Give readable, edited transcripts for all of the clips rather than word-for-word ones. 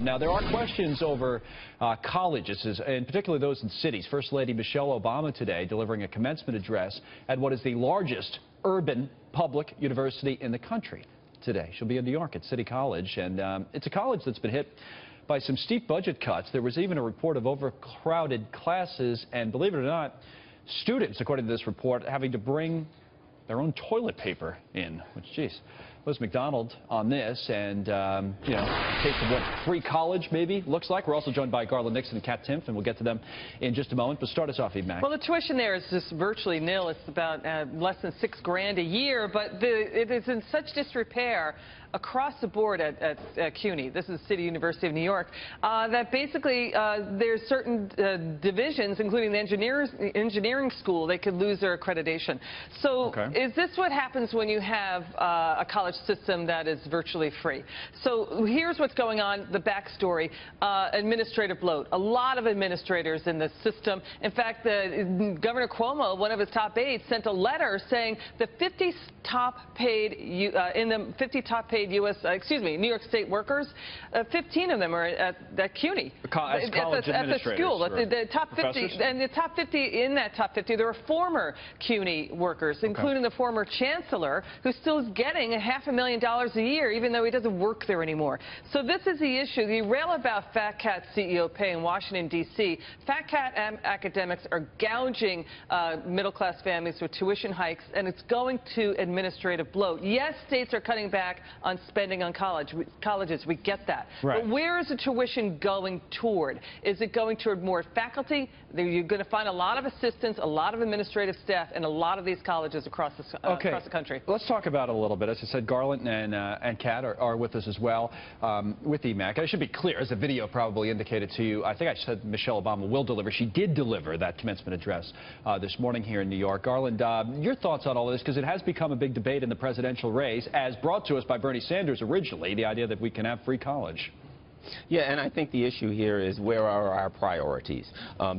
Now, there are questions over colleges, and particularly those in cities. First Lady Michelle Obama today delivering a commencement address at what is the largest urban public university in the country today. She'll be in New York at City College, and it's a college that's been hit by some steep budget cuts. There was even a report of overcrowded classes, and believe it or not, students, according to this report, having to bring their own toilet paper in, which, geez. Liz MacDonald on this, and, you know, case of what free college maybe looks like. We're also joined by Garland Nixon and Timpf, and we'll get to them in just a moment. But start us off, Eve Mack. Well, the tuition there is just virtually nil. It's about less than $6 grand a year, but it is in such disrepair across the board at CUNY. This is City University of New York. That basically there's certain divisions, including the engineering school, they could lose their accreditation. So is this what happens when you have a college system that is virtually free? So here's what's going on, the backstory. Administrative bloat. A lot of administrators in the system. In fact, Governor Cuomo, one of his top aides, sent a letter saying the 50 top paid New York State workers, 15 of them are at CUNY. As college at the school. The top 50, professors? and the top 50, in that top 50, there are former CUNY workers, including the former chancellor, who still is getting $500,000 a year, even though he doesn't work there anymore. So this is the issue. The rail about Fat Cat CEO pay in Washington, D.C. Fat Cat academics are gouging middle-class families with tuition hikes, and it's going to administrative bloat. Yes, states are cutting back on spending on colleges. We get that. Right. But where is the tuition going toward? Is it going toward more faculty? You're going to find a lot of assistants, a lot of administrative staff, and a lot of these colleges across the country. Let's talk about it a little bit. As I said, Garland and Kat are with us as well, with EMAC. I should be clear, as the video probably indicated to you, I think I said Michelle Obama will deliver. She did deliver that commencement address this morning here in New York. Garland, your thoughts on all of this, because it has become a big debate in the presidential race, as brought to us by Bernie Sanders originally, the idea that we can have free college. Yeah, and I think the issue here is, where are our priorities?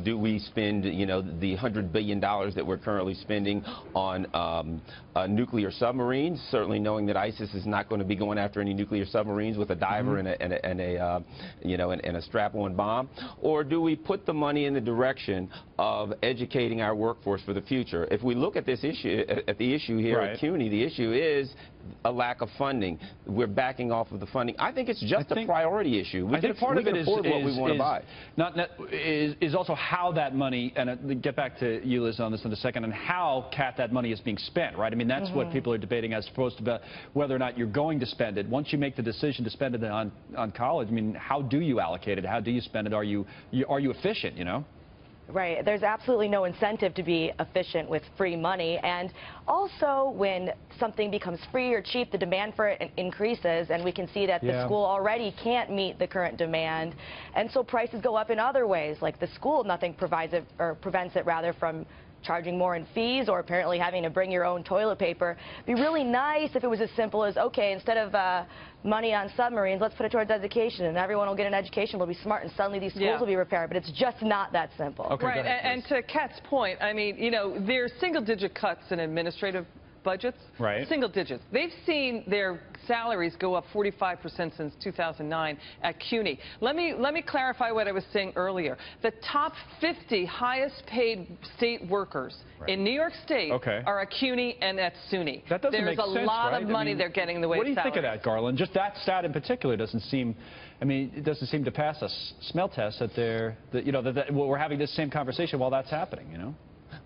Do we spend, you know, the $100 billion that we're currently spending on nuclear submarines, certainly knowing that ISIS is not going to be going after any nuclear submarines with a diver and a strap-on bomb? Or do we put the money in the direction of educating our workforce for the future? If we look at this issue, at the issue here at CUNY, the issue is a lack of funding. We're backing off of the funding. I think it's just a priority issue. I think part of it is what we want to buy. Is also how that money, and I'll get back to you, Liz, on this in a second, and how, Kat, that money is being spent, right? I mean, that's what people are debating, as opposed to whether or not you're going to spend it. Once you make the decision to spend it on college, I mean, how do you allocate it? How do you spend it? Are you efficient, you know? Right. There's absolutely no incentive to be efficient with free money. And also, when something becomes free or cheap, the demand for it increases, and we can see that the school already can't meet the current demand. And so prices go up in other ways, like the school, nothing provides it, or prevents it rather, from charging more in fees, or apparently having to bring your own toilet paper. It'd be really nice if it was as simple as, okay, instead of money on submarines, let's put it towards education, and everyone will get an education, will be smart, and suddenly these schools will be repaired. But it's just not that simple. Okay, right, and to Kat's point, I mean, you know, there's single-digit cuts in administrative budgets. Right. Single digits. They've seen their salaries go up 45% since 2009 at CUNY. Let me clarify what I was saying earlier. The top 50 highest paid state workers in New York State are at CUNY and at SUNY. That doesn't make sense, There's a lot of money they're getting in the way of salaries. What do you think of that, Garland? Just that stat in particular doesn't seem, I mean, it doesn't seem to pass a smell test that we're having this same conversation while that's happening, you know?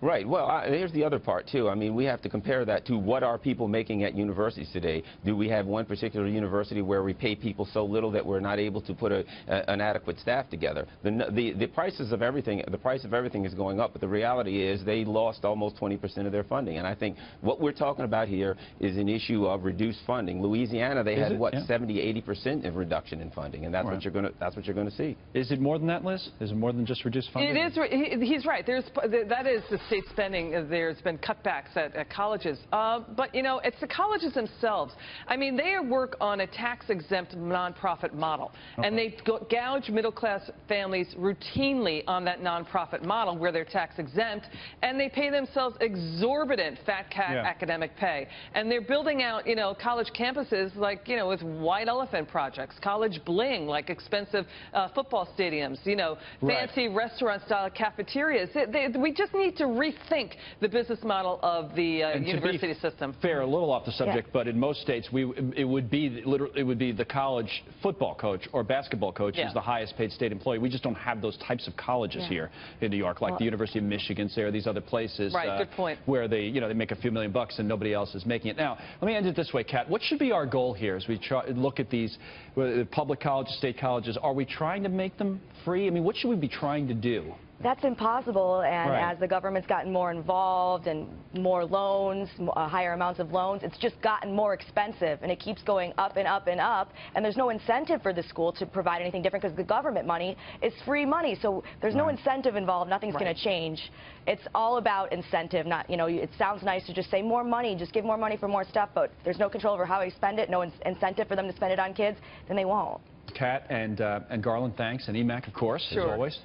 Right. Well, here's the other part, too. I mean, we have to compare that to what are people making at universities today. Do we have one particular university where we pay people so little that we're not able to put an adequate staff together? The prices of everything, the price of everything is going up, but the reality is they lost almost 20% of their funding. And I think what we're talking about here is an issue of reduced funding. Louisiana, they had, what, 70–80% of reduction in funding, and that's what you're going to see. Is it more than that, Liz? Is it more than just reduced funding? It is. He's right. That is the state spending, there's been cutbacks at colleges. But, you know, it's the colleges themselves. I mean, they work on a tax-exempt nonprofit model. Okay. And they gouge middle-class families routinely on that nonprofit model where they're tax-exempt, and they pay themselves exorbitant fat cat academic pay. And they're building out, you know, college campuses like, you know, with white elephant projects, college bling, like expensive football stadiums, you know, fancy restaurant-style cafeterias. We just need to rethink the business model of the university system. Fair, a little off the subject, but in most states, it would be the college football coach or basketball coach who's the highest-paid state employee. We just don't have those types of colleges here in New York, like the University of Michigan, say, or these other places. Right, good point. Where they, you know, they make a few $million bucks and nobody else is making it. Now, let me end it this way, Kat. What should be our goal here as we look at these public colleges, state colleges? Are we trying to make them free? I mean, what should we be trying to do? That's impossible, and as the government's gotten more involved and more loans, higher amounts of loans, it's just gotten more expensive, and it keeps going up and up and up, and there's no incentive for the school to provide anything different because the government money is free money, so there's no incentive involved. Nothing's going to change. It's all about incentive, not, you know, it sounds nice to just say more money, just give more money for more stuff, but there's no control over how they spend it, no incentive for them to spend it on kids, then they won't. Kat and Garland, thanks, and EMAC, of course, as always.